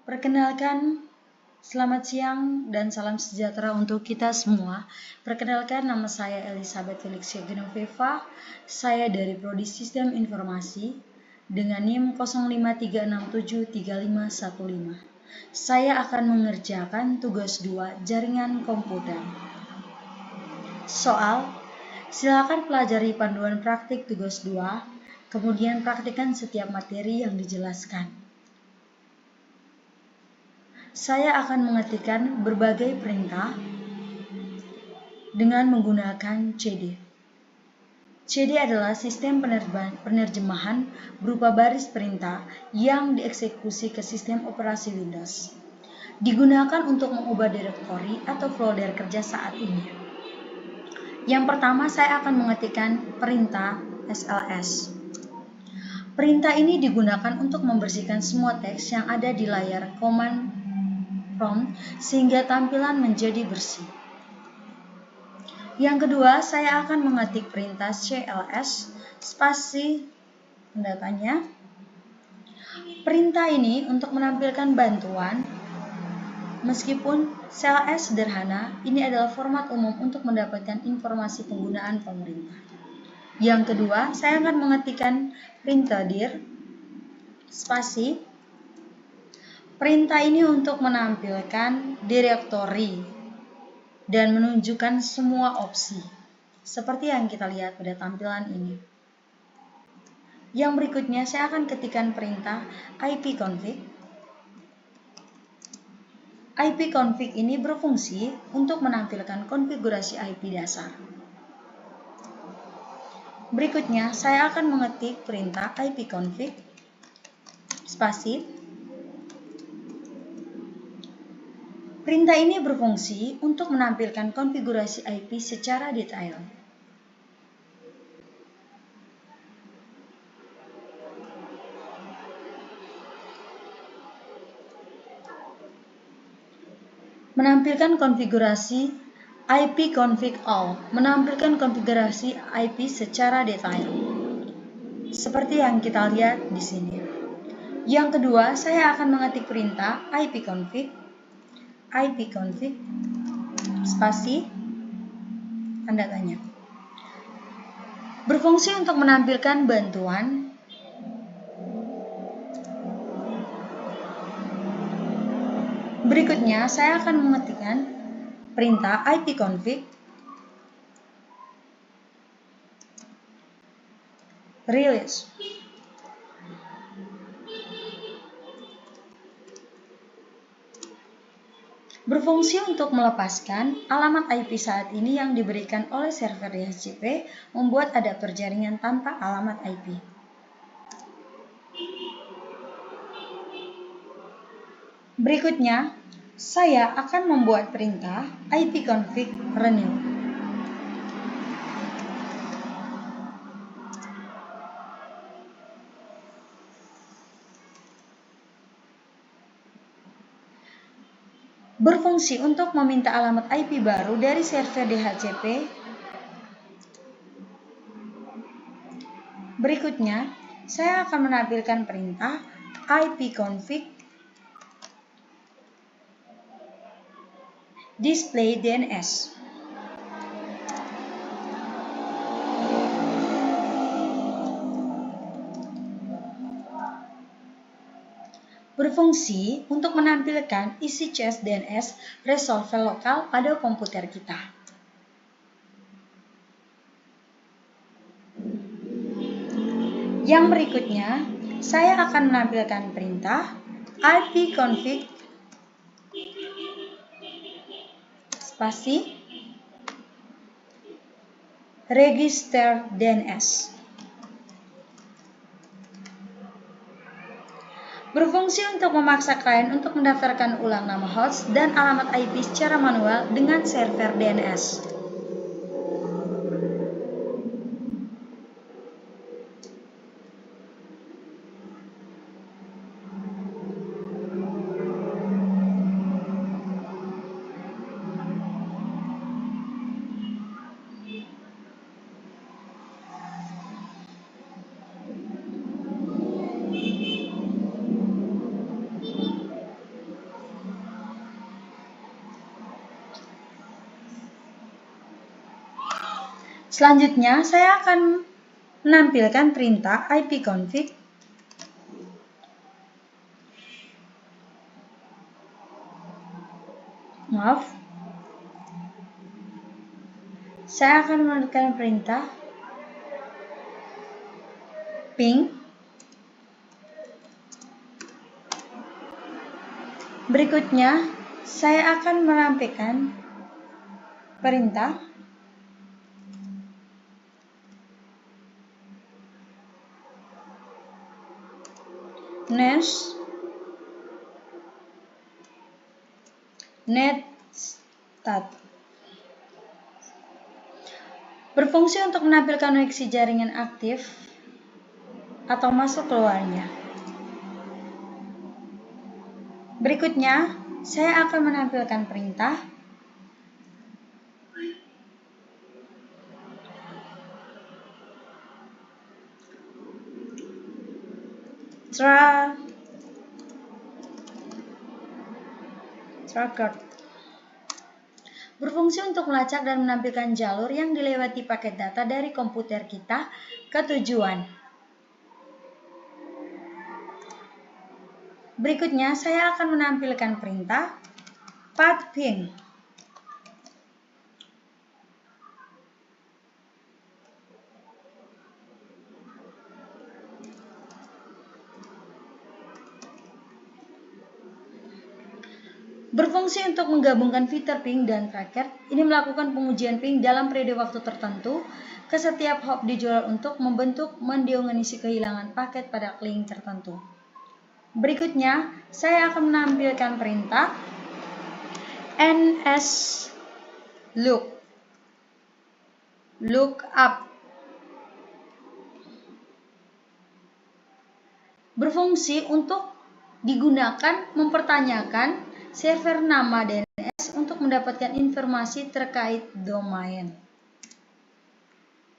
Perkenalkan, selamat siang dan salam sejahtera untuk kita semua. Perkenalkan, nama saya Elizabeth Felixia Genoveva. Saya dari Prodi Sistem Informasi dengan NIM 0536735515. Saya akan mengerjakan tugas 2 jaringan komputer. Soal, silakan pelajari panduan praktik tugas 2, kemudian praktikkan setiap materi yang dijelaskan. Saya akan mengetikkan berbagai perintah dengan menggunakan CD. CD adalah sistem penerjemahan berupa baris perintah yang dieksekusi ke sistem operasi Windows. Digunakan untuk mengubah direktori atau folder kerja saat ini. Yang pertama, saya akan mengetikkan perintah SLS. Perintah ini digunakan untuk membersihkan semua teks yang ada di layar command prompt sehingga tampilan menjadi bersih. Yang kedua, saya akan mengetik perintah CLS spasi tanda tanya. Perintah ini untuk menampilkan bantuan. Meskipun CLS sederhana, ini adalah format umum untuk mendapatkan informasi penggunaan pemerintah. Yang kedua, saya akan mengetikkan perintah dir spasi. Perintah ini untuk menampilkan direktori dan menunjukkan semua opsi, seperti yang kita lihat pada tampilan ini. Yang berikutnya, saya akan ketikkan perintah ipconfig. ipconfig ini berfungsi untuk menampilkan konfigurasi IP dasar. Berikutnya, saya akan mengetik perintah ipconfig spasi. Perintah ini berfungsi untuk menampilkan konfigurasi IP secara detail. Menampilkan konfigurasi ipconfig all, menampilkan konfigurasi IP secara detail. Seperti yang kita lihat di sini. Yang kedua, saya akan mengetik perintah ipconfig spasi tanda tanya. Berfungsi untuk menampilkan bantuan. Berikutnya, saya akan mengetikkan perintah ipconfig release. Berfungsi untuk melepaskan alamat IP saat ini yang diberikan oleh server DHCP, membuat adaptor jaringan tanpa alamat IP. Berikutnya, saya akan membuat perintah ipconfig renew. Berfungsi untuk meminta alamat IP baru dari server DHCP. Berikutnya, saya akan menampilkan perintah ipconfig display DNS. Berfungsi untuk menampilkan isi cache DNS resolver lokal pada komputer kita. Yang berikutnya, saya akan menampilkan perintah ipconfig spasi register DNS. Berfungsi untuk memaksa klien untuk mendaftarkan ulang nama host dan alamat IP secara manual dengan server DNS. Selanjutnya, saya akan menampilkan perintah ipconfig. Maaf. Saya akan menampilkan perintah ping. Berikutnya, saya akan menampilkan perintah netstat. Berfungsi untuk menampilkan koneksi jaringan aktif atau masuk keluarnya. Berikutnya, saya akan menampilkan perintah tracker. Berfungsi untuk melacak dan menampilkan jalur yang dilewati paket data dari komputer kita ke tujuan. Berikutnya, saya akan menampilkan perintah pathping. Berfungsi untuk menggabungkan fitur ping dan tracker. Ini melakukan pengujian ping dalam periode waktu tertentu ke setiap hop dijual untuk membentuk mendiagnosis kehilangan paket pada link tertentu. Berikutnya, saya akan menampilkan perintah lookup. Berfungsi untuk digunakan mempertanyakan server nama DNS untuk mendapatkan informasi terkait domain.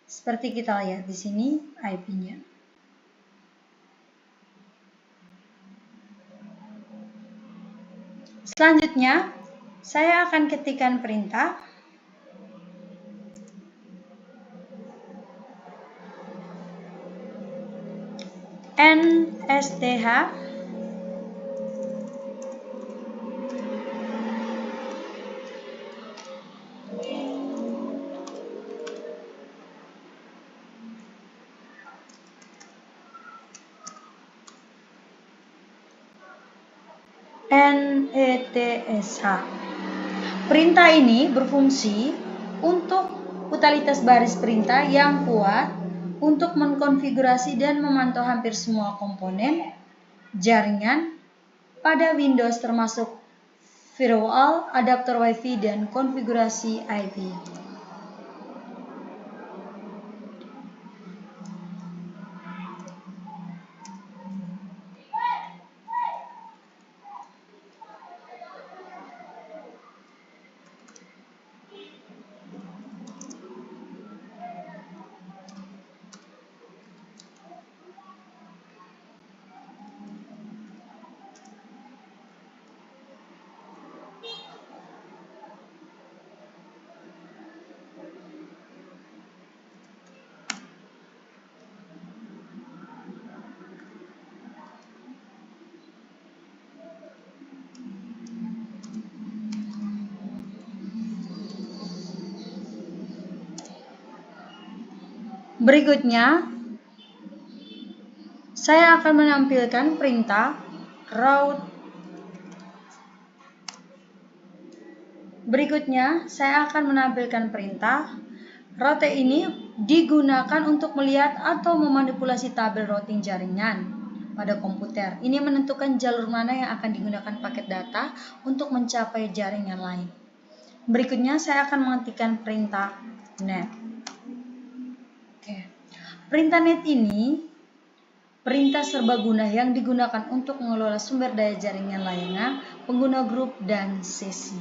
Seperti kita lihat di sini IP-nya. Selanjutnya, saya akan ketikkan perintah nsth nethsh. Perintah ini berfungsi untuk utilitas baris perintah yang kuat untuk mengkonfigurasi dan memantau hampir semua komponen jaringan pada Windows termasuk firewall, adapter Wi-Fi, dan konfigurasi IP. Berikutnya, saya akan menampilkan perintah route. Berikutnya, saya akan menampilkan perintah route. Ini digunakan untuk melihat atau memanipulasi tabel routing jaringan pada komputer. Ini menentukan jalur mana yang akan digunakan paket data untuk mencapai jaringan lain. Berikutnya, saya akan mengetikkan perintah net. Perintah net ini perintah serbaguna yang digunakan untuk mengelola sumber daya jaringan layanan, pengguna grup, dan sesi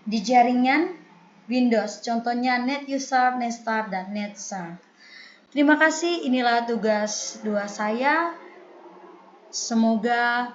di jaringan Windows, contohnya NetUser, NetStar, dan NetStar. Terima kasih, inilah tugas 2 saya. Semoga